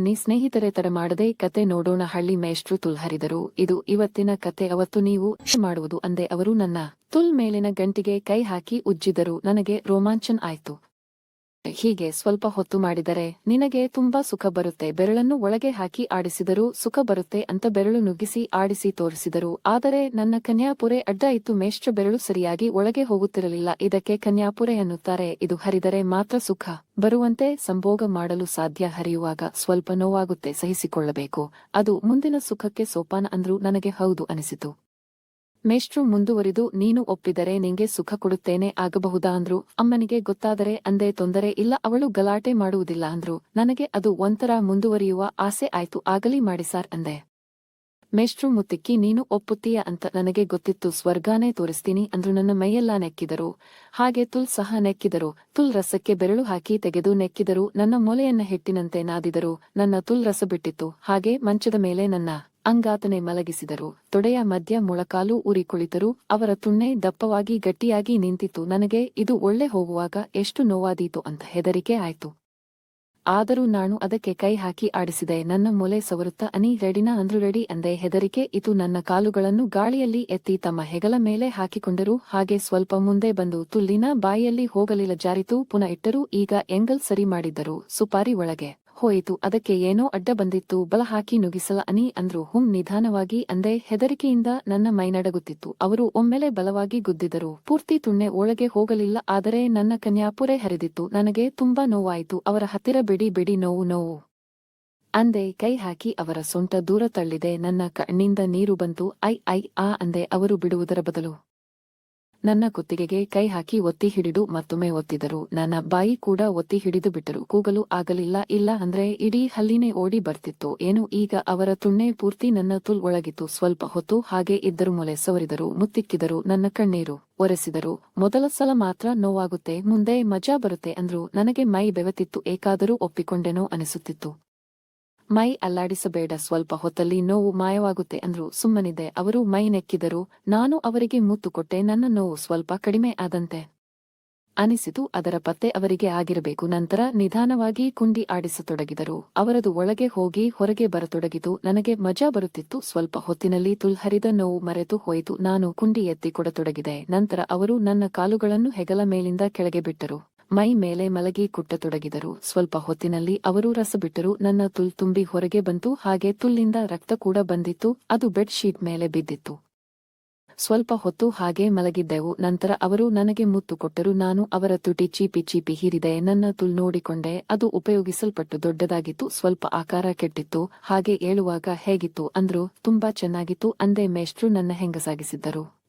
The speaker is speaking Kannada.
ಬನ್ನಿ ಸ್ನೇಹಿತರೆ, ತಡ ಮಾಡದೆ ಕತೆ ನೋಡೋಣ. ಹಳ್ಳಿ ಮೇಷ್ಟ್ರು ತುಲ್ ಹರಿದರು. ಇದು ಇವತ್ತಿನ ಕತೆ. ಅವತ್ತು ನೀವು ಮಾಡುವುದು ಅಂದೆ. ಅವರು ನನ್ನ ತುಲ್ ಮೇಲಿನ ಗಂಟಿಗೆ ಕೈ ಹಾಕಿ ಉಜ್ಜಿದರು. ನನಗೆ ರೋಮಾಂಚನ ಆಯ್ತು. ಹೀಗೆ ಸ್ವಲ್ಪ ಹೊತ್ತು ಮಾಡಿದರೆ ನಿನಗೆ ತುಂಬಾ ಸುಖ ಬರುತ್ತೆ. ಬೆರಳನ್ನು ಒಳಗೆ ಹಾಕಿ ಆಡಿಸಿದರು. ಸುಖ ಬರುತ್ತೆ ಅಂತ ಬೆರಳು ನುಗ್ಗಿಸಿ ಆಡಿಸಿ ತೋರಿಸಿದರು. ಆದರೆ ನನ್ನ ಕನ್ಯಾಪುರೆ ಅಡ್ಡ ಇತ್ತು. ಮೇಷ್ಟ್ರ ಬೆರಳು ಸರಿಯಾಗಿ ಒಳಗೆ ಹೋಗುತ್ತಿರಲಿಲ್ಲ. ಇದಕ್ಕೆ ಕನ್ಯಾಪುರೆ ಎನ್ನುತ್ತಾರೆ. ಇದು ಹರಿದರೆ ಮಾತ್ರ ಸುಖ ಬರುವಂತೆ ಸಂಭೋಗ ಮಾಡಲು ಸಾಧ್ಯ. ಹರಿಯುವಾಗ ಸ್ವಲ್ಪ ನೋವಾಗುತ್ತೆ, ಸಹಿಸಿಕೊಳ್ಳಬೇಕು. ಅದು ಮುಂದಿನ ಸುಖಕ್ಕೆ ಸೋಪಾನ ಅಂದ್ರು. ನನಗೆ ಹೌದು ಅನಿಸಿತು. ಮೇಷ್ಟ್ರು ಮುಂದುವರಿದು, ನೀನು ಒಪ್ಪಿದರೆ ನಿಂಗೆ ಸುಖ ಕೊಡುತ್ತೇನೆ, ಆಗಬಹುದಾ ಅಂದ್ರು. ಅಮ್ಮನಿಗೆ ಗೊತ್ತಾದರೆ ಅಂದೆ. ತೊಂದರೆ ಇಲ್ಲ, ಅವಳು ಗಲಾಟೆ ಮಾಡುವುದಿಲ್ಲ ಅಂದ್ರು. ನನಗೆ ಅದು ಒಂಥರ ಮುಂದುವರಿಯುವ ಆಸೆ ಆಯ್ತು. ಆಗಲಿ ಮಾಡಿ ಸಾರ್ ಅಂದೆ. ಮೇಷ್ಟ್ರು ಮುತ್ತಿಕ್ಕಿ, ನೀನು ಒಪ್ಪುತ್ತೀಯ ಅಂತ ನನಗೆ ಗೊತ್ತಿತ್ತು, ಸ್ವರ್ಗಾನೇ ತೋರಿಸ್ತೀನಿ ಅಂದ್ರು. ನನ್ನ ಮೈಯೆಲ್ಲ ನೆಕ್ಕಿದರು. ಹಾಗೆ ತುಲ್ ಸಹ ನೆಕ್ಕಿದರು. ತುಲ್ ರಸಕ್ಕೆ ಬೆರಳು ಹಾಕಿ ತೆಗೆದು ನೆಕ್ಕಿದರು. ನನ್ನ ಮೊಲೆಯನ್ನ ಹಿಟ್ಟಿನಂತೆ ನಾದಿದರು. ನನ್ನ ತುಲ್ ರಸ ಬಿಟ್ಟಿತ್ತು. ಹಾಗೆ ಮಂಚದ ಮೇಲೆ ನನ್ನ ಅಂಗಾತನೆ ಮಲಗಿಸಿದರು. ತೊಡೆಯ ಮಧ್ಯ ಮೊಳಕಾಲು ಊರಿ ಕುಳಿತರು. ಅವರ ತುಣ್ಣೆ ದಪ್ಪವಾಗಿ ಗಟ್ಟಿಯಾಗಿ ನಿಂತಿತ್ತು. ನನಗೆ ಇದು ಒಳ್ಳೆ ಹೋಗುವಾಗ ಎಷ್ಟು ನೋವಾದೀತು ಅಂತ ಹೆದರಿಕೆ ಆಯ್ತು. ಆದರೂ ನಾನು ಅದಕ್ಕೆ ಕೈ ಹಾಕಿ ಆಡಿಸಿದೆ. ನನ್ನ ಮೊಲೆ ಸವರುತ್ತಾ, ಅನಿ ರೆಡಿನಾ ಅಂದ್ರು. ರೆಡಿ ಅಂದೆ. ಹೆದರಿಕೆ ಇತ್ತು. ನನ್ನ ಕಾಲುಗಳನ್ನು ಗಾಳಿಯಲ್ಲಿ ಎತ್ತಿ ತಮ್ಮ ಹೆಗಲ ಮೇಲೆ ಹಾಕಿಕೊಂಡರು. ಹಾಗೆ ಸ್ವಲ್ಪ ಮುಂದೆ ಬಂದು ತುಲ್ಲಿನ ಬಾಯಿಯಲ್ಲಿ ಹೋಗಲಿಲ್ಲ, ಜಾರಿತು. ಪುನಃ ಇಟ್ಟರು. ಈಗ ಎಂಗಲ್ ಸರಿ ಮಾಡಿದ್ದರು. ಸುಪಾರಿ ಒಳಗೆ ಹೋಯಿತು. ಅದಕ್ಕೆ ಏನೋ ಅಡ್ಡ ಬಂದಿತ್ತು. ಬಲ ಹಾಕಿ ನುಗ್ಗಿಸಲ ಅನಿ ಅಂದ್ರು. ನಿಧಾನವಾಗಿ ಅಂದೆ. ಹೆದರಿಕೆಯಿಂದ ನನ್ನ ಮೈ ನಡಗುತ್ತಿತ್ತು. ಅವರು ಒಮ್ಮೆಲೆ ಬಲವಾಗಿ ಗುದ್ದಿದರು. ಪೂರ್ತಿ ತುಣ್ಣೆ ಒಳಗೆ ಹೋಗಲಿಲ್ಲ, ಆದರೆ ನನ್ನ ಕನ್ಯಾಪುರೆ ಹರಿದಿತ್ತು. ನನಗೆ ತುಂಬಾ ನೋವಾಯಿತು. ಅವರ ಹತ್ತಿರ ಬಿಡಿ ನೋವು ಅಂದೆ. ಕೈ ಹಾಕಿ ಅವರ ಸೊಂಟ ದೂರ ತಳ್ಳಿದೆ. ನನ್ನ ಕಣ್ಣಿಂದ ನೀರು ಬಂತು. ಐ ಆ ಅಂದೆ. ಅವರು ಬಿಡುವುದರ ಬದಲು ನನ್ನ ಕುತ್ತಿಗೆಗೆ ಕೈ ಹಾಕಿ ಒತ್ತಿ ಹಿಡಿದು ಮತ್ತೊಮ್ಮೆ ಒತ್ತಿದರು. ನನ್ನ ಬಾಯಿ ಕೂಡ ಒತ್ತಿ ಹಿಡಿದು ಬಿಟ್ಟರು. ಕೂಗಲು ಆಗಲಿಲ್ಲ. ಇಲ್ಲ ಅಂದ್ರೆ ಇಡೀ ಹಲ್ಲಿನೇ ಓಡಿ ಬರ್ತಿತ್ತು ಏನು. ಈಗ ಅವರ ತುಣ್ಣೆ ಪೂರ್ತಿ ನನ್ನ ತುಲ್ ಒಳಗಿತ್ತು. ಸ್ವಲ್ಪ ಹೊತ್ತು ಹಾಗೆ ಇದ್ದರು. ಮೊಲೆ ಸವರಿದರು, ಮುತ್ತಿಕ್ಕಿದರು, ನನ್ನ ಕಣ್ಣೀರು ಒರೆಸಿದರು. ಮೊದಲ ಸಲ ಮಾತ್ರ ನೋವಾಗುತ್ತೆ, ಮುಂದೆ ಮಜಾ ಬರುತ್ತೆ ಅಂದ್ರು. ನನಗೆ ಮೈ ಬೆವತಿತ್ತು. ಏಕಾದರೂ ಒಪ್ಪಿಕೊಂಡೆನೋ ಅನಿಸುತ್ತಿತ್ತು. ಮೈ ಅಲ್ಲಾಡಿಸಬೇಡ, ಸ್ವಲ್ಪ ಹೊತ್ತಲ್ಲಿ ನೋವು ಮಾಯವಾಗುತ್ತೆ ಅಂದ್ರು. ಸುಮ್ಮನಿದೆ. ಅವರು ಮೈ ನೆಕ್ಕಿದರು. ನಾನು ಅವರಿಗೆ ಮುತ್ತು ಕೊಟ್ಟೆ. ನನ್ನ ನೋವು ಸ್ವಲ್ಪ ಕಡಿಮೆ ಆದಂತೆ ಅನಿಸಿತು. ಅದರ ಪತ್ತೆ ಅವರಿಗೆ ಆಗಿರಬೇಕು. ನಂತರ ನಿಧಾನವಾಗಿ ಕುಂಡಿ ಆಡಿಸತೊಡಗಿದರು. ಅವರದು ಒಳಗೆ ಹೋಗಿ ಹೊರಗೆ ಬರತೊಡಗಿತು. ನನಗೆ ಮಜಾ ಬರುತ್ತಿತ್ತು. ಸ್ವಲ್ಪ ಹೊತ್ತಿನಲ್ಲಿ ತುಲ್ ಹರಿದ ನೋವು ಮರೆತು ಹೋಯಿತು. ನಾನು ಕುಂಡಿ ಎತ್ತಿ ಕೊಡತೊಡಗಿದೆ. ನಂತರ ಅವರು ನನ್ನ ಕಾಲುಗಳನ್ನು ಹೆಗಲ ಮೇಲಿಂದ ಕೆಳಗೆ ಬಿಟ್ಟರು. ಮೈ ಮೇಲೆ ಮಲಗಿ ಕುಟ್ಟತೊಡಗಿದರು. ಸ್ವಲ್ಪ ಹೊತ್ತಿನಲ್ಲಿ ಅವರು ರಸ ಬಿಟ್ಟರು. ನನ್ನ ತುಲ್ ತುಂಬಿ ಹೊರಗೆ ಬಂತು. ಹಾಗೆ ತುಲ್ಲಿಂದ ರಕ್ತ ಕೂಡ ಬಂದಿತ್ತು. ಅದು ಬೆಡ್ ಶೀಟ್ ಮೇಲೆ ಬಿದ್ದಿತ್ತು. ಸ್ವಲ್ಪ ಹೊತ್ತು ಹಾಗೆ ಮಲಗಿದ್ದೆವು. ನಂತರ ಅವರು ನನಗೆ ಮುತ್ತು ಕೊಟ್ಟರು. ನಾನು ಅವರ ತುಟಿ ಚೀಪಿ ಹೀರಿದೆ. ನನ್ನ ತುಲ್ ನೋಡಿಕೊಂಡೆ. ಅದು ಉಪಯೋಗಿಸಲ್ಪಟ್ಟು ದೊಡ್ಡದಾಗಿತ್ತು. ಸ್ವಲ್ಪ ಆಕಾರ ಕೆಟ್ಟಿತ್ತು. ಹಾಗೆ ಏಳುವಾಗ ಹೇಗಿತ್ತು ಅಂದ್ರು. ತುಂಬಾ ಚೆನ್ನಾಗಿತ್ತು ಅಂದೆ. ಮೇಷ್ಟ್ರು ನನ್ನ ಹೆಂಗಸಾಗಿಸಿದ್ದರು.